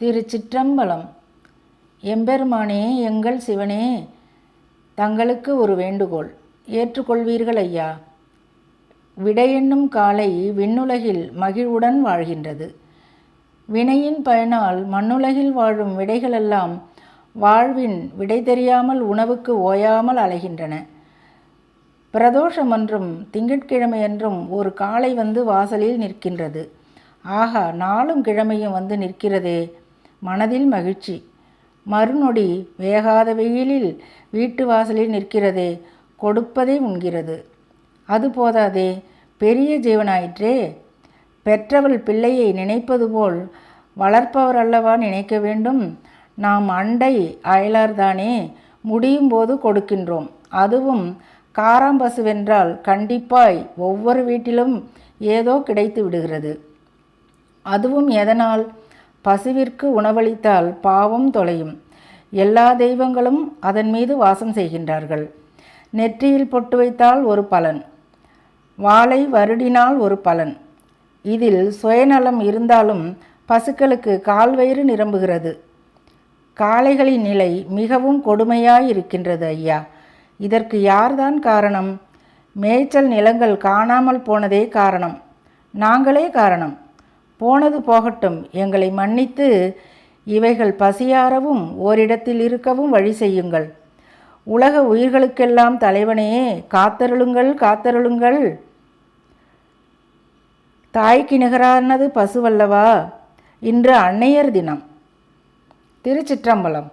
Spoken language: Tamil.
திருச்சிற்றம்பலம். எம்பெருமானே, எங்கள் சிவனே, தங்களுக்கு ஒரு வேண்டுகோள் ஏற்றுக்கொள்வீர்கள் ஐயா. விடையென்னும் காலை விண்ணுலகில் மகிழ்வுடன் வாழ்கின்றது. வினையின் பயனால் மண்ணுலகில் வாழும் விடைகளெல்லாம் வாழ்வின் விடை தெரியாமல் உணவுக்கு ஓயாமல் அலைகின்றன. பிரதோஷமன்றும் திங்கட்கிழமையன்றும் ஒரு காளை வந்து வாசலில் நிற்கின்றது. ஆகா, நாளும் கிழமையும் வந்து நிற்கிறதே, மனதில் மகிழ்ச்சி. மறுநொடி வேகாத வெயிலில் வீட்டு வாசலில் நிற்கிறதே, கொடுப்பதை உண்கிறது. அது போதாதே, பெரிய ஜீவனாயிற்றே. பெற்றவள் பிள்ளையை நினைப்பது போல் வளர்ப்பவர் அல்லவா நினைக்க வேண்டும்? நாம் அண்டை அயலார்தானே, முடியும் போது கொடுக்கின்றோம். அதுவும் காராம்பசுவென்றால் கண்டிப்பாய் ஒவ்வொரு வீட்டிலும் ஏதோ கிடைத்து விடுகிறது. அதுவும் எதனால்? பசுவிற்கு உணவளித்தால் பாவம் தொலையும். எல்லா தெய்வங்களும் அதன் மீது வாசம் செய்கின்றார்கள். நெற்றியில் பொட்டு வைத்தால் ஒரு பலன், வாளை வருடினால் ஒரு பலன். இதில் சுயநலம் இருந்தாலும் பசுக்களுக்கு கால்வயிறு நிரம்புகிறது. காளைகளின் நிலை மிகவும் கொடுமையாயிருக்கின்றது ஐயா. இதற்கு யார்தான் காரணம்? மேய்ச்சல் நிலங்கள் காணாமல் போனதே காரணம். நாங்களே காரணம். போனது போகட்டும், எங்களை மன்னித்து இவைகள் பசியாரவும் ஓரிடத்தில் இருக்கவும் வழி செய்யுங்கள். உலக உயிர்களுக்கெல்லாம் தலைவனே, காத்தருளுங்கள், காத்தருளுங்கள். தாய்க்கு நிகரானது பசுவல்லவா? இன்று அன்னையர் தினம். திருச்சிற்றம்பலம்.